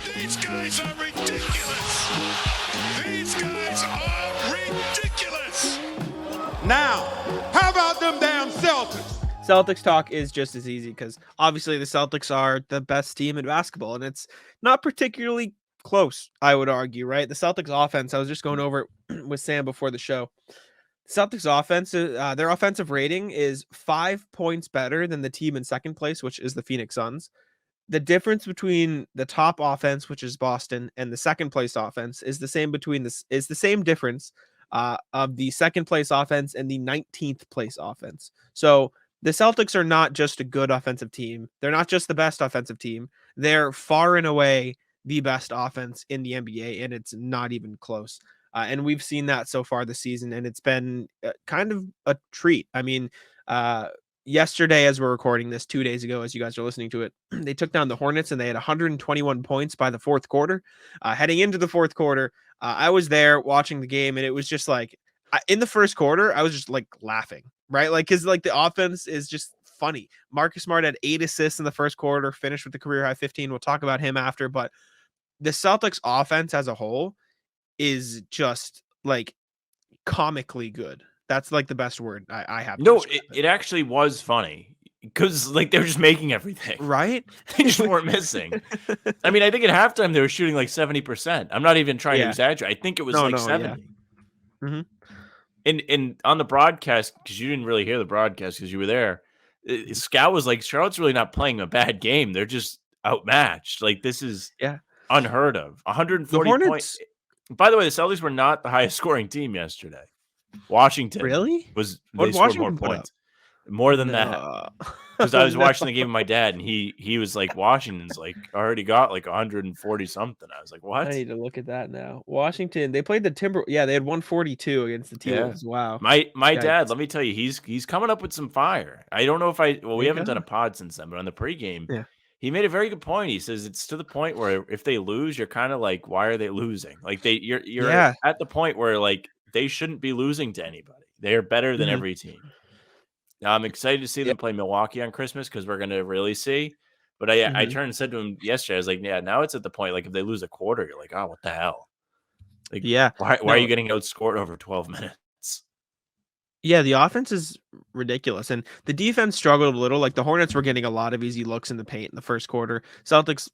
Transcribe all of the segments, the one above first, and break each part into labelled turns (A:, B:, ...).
A: These guys are ridiculous. These guys are ridiculous.
B: Now, how about them damn Celtics?
C: Celtics talk is just as easy because obviously the Celtics are the best team in basketball, and it's not particularly close, I would argue, right? The Celtics offense, I was just going over it with Sam before the show. Celtics offense, their offensive rating is 5 points better than the team in second place, which is the Phoenix Suns. The difference between the top offense, which is Boston, and the second place offense is the same is the same difference of the second place offense and the 19th place offense. So the Celtics are not just a good offensive team. They're not just the best offensive team. They're far and away the best offense in the NBA, and it's not even close. And we've seen that so far this season, and it's been kind of a treat. I mean, yesterday, as we're recording this 2 days ago, as you guys are listening to it, they took down the Hornets and they had 121 points by the fourth quarter. Heading into the fourth quarter, I was there watching the game, and it was just like in the first quarter, I was just like laughing, right? Like, because like the offense is just funny. Marcus Smart had 8 assists in the first quarter, finished with the career high 15. We'll talk about him after, but the Celtics offense as a whole is just like comically good. That's like the best word I have.
D: No, it actually was funny because like they were just making everything.
C: Right?
D: They just weren't missing. I mean, I think at halftime they were shooting like 70%. I'm not even trying to exaggerate. I think it was 70.
C: Yeah. Mm-hmm.
D: And on the broadcast, because you didn't really hear the broadcast because you were there, Scout was like, Charlotte's really not playing a bad game. They're just outmatched. Like, this is unheard of. 140 points. By the way, the Celtics were not the highest scoring team yesterday. Washington they scored more points. More than that. Because I was watching the game with my dad, and he was like, Washington's like already got like 140 something. I was like, what?
C: I need to look at that now. Washington, they played the Timber. Yeah, they had 142 against the T-Wolves. Yeah. Wow.
D: My dad, let me tell you, he's coming up with some fire. I don't know if we haven't done a pod since then, but on the pregame, he made a very good point. He says it's to the point where if they lose, you're kind of like, why are they losing? Like you're at the point where like they shouldn't be losing to anybody. They are better than every team. Now, I'm excited to see them play Milwaukee on Christmas because we're going to really see. But I turned and said to him yesterday, I was like, yeah, now it's at the point, like if they lose a quarter, you're like, oh, what the hell? Like, why are you getting outscored over 12 minutes?
C: Yeah, the offense is ridiculous. And the defense struggled a little. Like the Hornets were getting a lot of easy looks in the paint in the first quarter. Celtics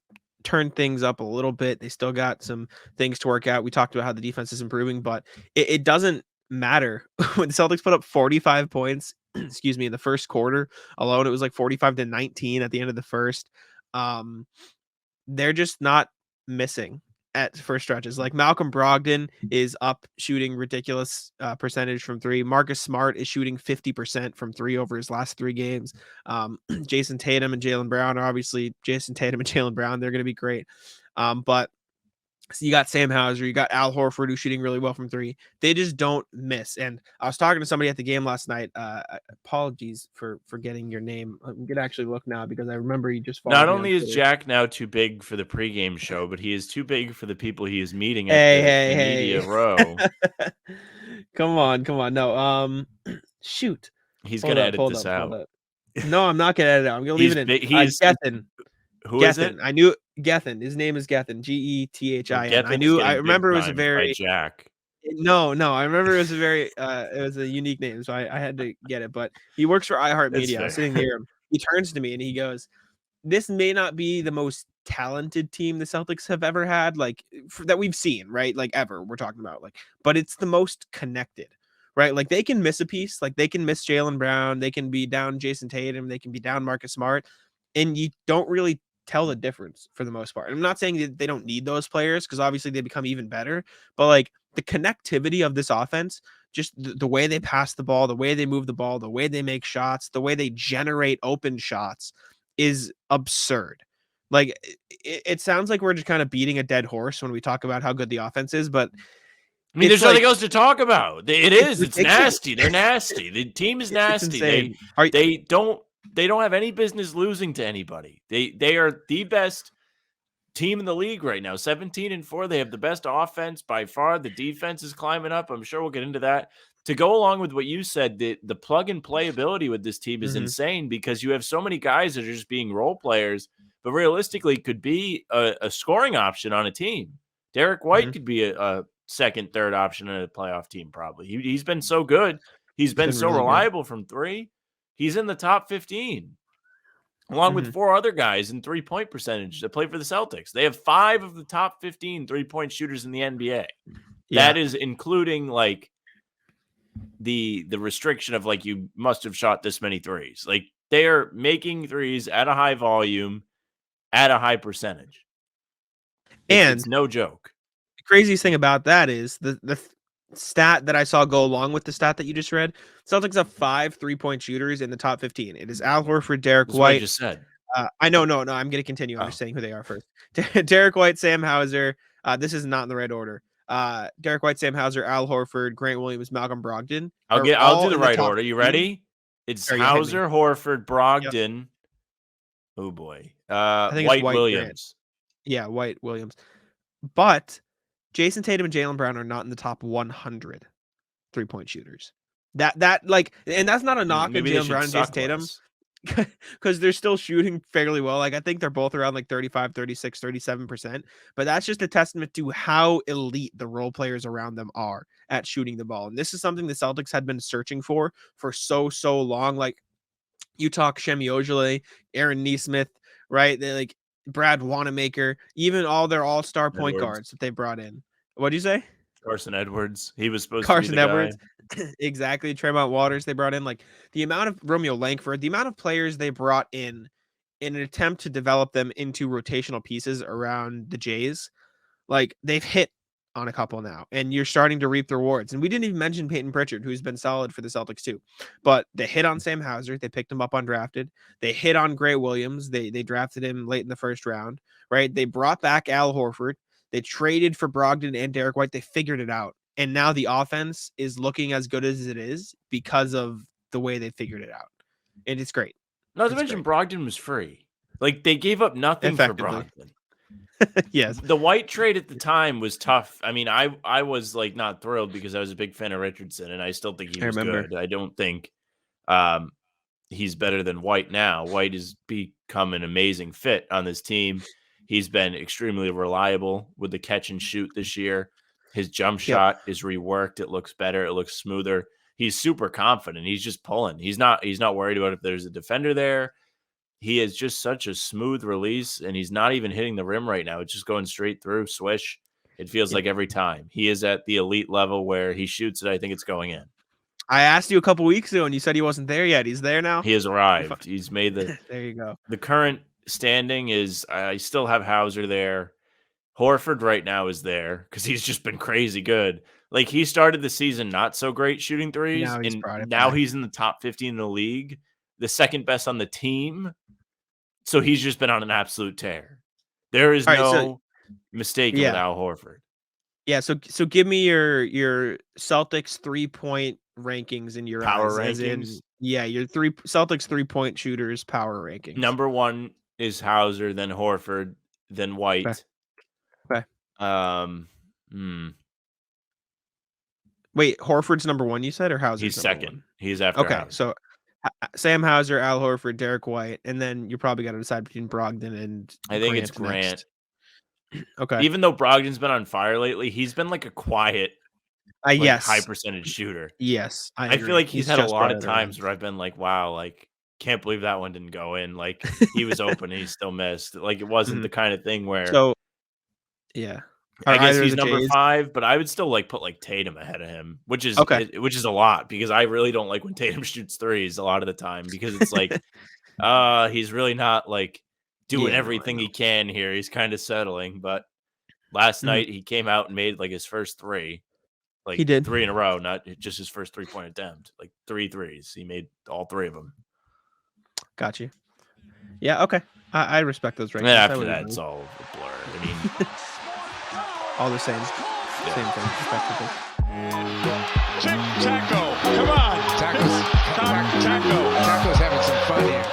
C: turned things up a little bit. They still got some things to work out. We talked about how the defense is improving, but it doesn't matter. When the Celtics put up 45 points, excuse me, in the first quarter alone, it was like 45-19 at the end of the first. They're just not missing at first stretches. Like Malcolm Brogdon is up shooting ridiculous percentage from three. Marcus Smart is shooting 50% from three over his last 3 games. Jason Tatum and Jaylen Brown are obviously Jason Tatum and Jaylen Brown. They're going to be great. But so you got Sam Hauser, you got Al Horford who's shooting really well from 3. They just don't miss. And I was talking to somebody at the game last night. Apologies for forgetting your name. I'm gonna actually look now because I remember you just followed.
D: Not only is Jack now too big for the pregame show, but he is too big for the people he is meeting at the media row.
C: Come on. No, shoot.
D: He's gonna edit this out.
C: No, I'm not gonna edit it out. I'm gonna leave it in. Gethin.
D: Who
C: Gethin.
D: is it?
C: I knew Gethin. His name is Gethin. Gethin. I remember it was a very
D: Jack.
C: No, I remember it was a very it was a unique name, so I had to get it. But he works for iHeartMedia. I was sitting near him. He turns to me and he goes, "This may not be the most talented team the Celtics have ever had, like that we've seen, right? Like ever. We're talking about but it's the most connected." Right, like they can miss a piece, like they can miss Jaylen Brown, they can be down Jason Tatum, they can be down Marcus Smart, and you don't really tell the difference for the most part. I'm not saying that they don't need those players because obviously they become even better, but like the connectivity of this offense, just the way they pass the ball, the way they move the ball, the way they make shots, the way they generate open shots is absurd. Like it sounds like we're just kind of beating a dead horse when we talk about how good the offense is, but
D: I mean, there's nothing else to talk about. It's nasty. They're nasty. The team is nasty. They don't have any business losing to anybody. They are the best team in the league right now. 17-4. They have the best offense by far. The defense is climbing up. I'm sure we'll get into that. To go along with what you said, the plug and play ability with this team is insane because you have so many guys that are just being role players, but realistically could be a scoring option on a team. Derek White could be a second, third option in a playoff team probably. He's been so good. He's been so
C: really
D: reliable from three. He's in the top 15, along with 4 other guys in three-point percentage that play for the Celtics. They have 5 of the top 15 three-point shooters in the NBA.
C: Yeah.
D: That is including like the restriction of like you must have shot this many threes. Like they are making threes at a high volume, at a high percentage. It's no joke.
C: The craziest thing about that is the stat that I saw go along with the stat that you just read. Celtics have 5 3-point shooters in the top 15. It is Al Horford, Derek
D: That's
C: White.
D: what I just said.
C: I know, no, I'm going to continue. I'm just saying who they are first. Derek White, Sam Hauser. This is not in the right order. Derek White, Sam Hauser, Al Horford, Grant Williams, Malcolm Brogdon.
D: I'll do the right order. You ready? It's Hauser, Horford, Brogdon. Yep. Oh boy.
C: I think
D: White,
C: it's White
D: Williams.
C: Grant. Yeah, White Williams. But Jason Tatum and Jaylen Brown are not in the top 100 3-point shooters. That like, and that's not a knock on Jaylen Brown and Jason Tatum. Because they're still shooting fairly well. Like I think they're both around like 35, 36, 37%. But that's just a testament to how elite the role players around them are at shooting the ball. And this is something the Celtics had been searching for so long. Like you talk Shemi Ojeleye, Aaron Nesmith, right? They like Brad Wanamaker, even all their all-star point guards that they brought in. What do you say?
D: Carson Edwards. He was supposed
C: Carson
D: to be the
C: Edwards.
D: guy.
C: Exactly. Tremont Waters they brought in. Like the amount of Romeo Langford, the amount of players they brought in an attempt to develop them into rotational pieces around the Jays. Like they've hit on a couple now, and you're starting to reap the rewards. And we didn't even mention Peyton Pritchard, who's been solid for the Celtics too. But they hit on Sam Hauser. They picked him up undrafted. They hit on Grant Williams. They drafted him late in the first round, right? They brought back Al Horford. They traded for Brogdon and Derek White. They figured it out. And now the offense is looking as good as it is because of the way they figured it out. And it's great.
D: Not to mention Brogdon was free. Like they gave up nothing for Brogdon.
C: Yes.
D: The White trade at the time was tough. I mean, I was like not thrilled because I was a big fan of Richardson and I still think he was good. I don't think he's better than White now. White has become an amazing fit on this team. He's been extremely reliable with the catch and shoot this year. His jump shot is reworked. It looks better. It looks smoother. He's super confident. He's just pulling. He's not worried about if there's a defender there. He is just such a smooth release, and he's not even hitting the rim right now. It's just going straight through, swish. It feels like every time. He is at the elite level where he shoots it. I think it's going in.
C: I asked you a couple weeks ago, and you said he wasn't there yet. He's there now?
D: He has arrived. He's made the –
C: there you go.
D: The current standing is I still have Hauser there. Horford right now is there because he's just been crazy good. Like he started the season not so great shooting threes, and now he's in the top 15 in the league, the second best on the team. So he's just been on an absolute tear. There is no mistake with Al Horford.
C: Yeah, so give me your Celtics 3-point rankings in your
D: power
C: eyes,
D: rankings.
C: Your Celtics 3-point shooters power rankings.
D: Number 1 is Hauser, then Horford, then White.
C: Okay. Wait, Horford's number 1, you said, or Hauser's
D: He's
C: number
D: second.
C: 1?
D: He's after Hauser.
C: So Sam Hauser, Al Horford, Derek White, and then you probably got to decide between Brogdon and
D: I think it's Grant.
C: Next. Okay.
D: Even though Brogdon's been on fire lately, he's been like a quiet, high percentage shooter.
C: Yes,
D: I feel like he's had a lot of times where I've been like, wow, like can't believe that one didn't go in. Like he was open and he still missed. Like it wasn't the kind of thing where.
C: So, yeah.
D: I guess he's number 5, but I would still like put like Tatum ahead of him, which is a lot because I really don't like when Tatum shoots threes a lot of the time because it's like, he's really not like doing everything he can here. He's kind of settling, but last night he came out and made like his first 3, like
C: he did
D: 3 in a row, not just his first 3-point attempt, like 3 threes. He made all 3 of them.
C: Got you. Yeah. Okay. I respect those rankings.
D: After that, it's all a blur. I mean.
C: All the same. Same thing, effectively.
A: Taco. Come on.
B: Taco's having some fun here.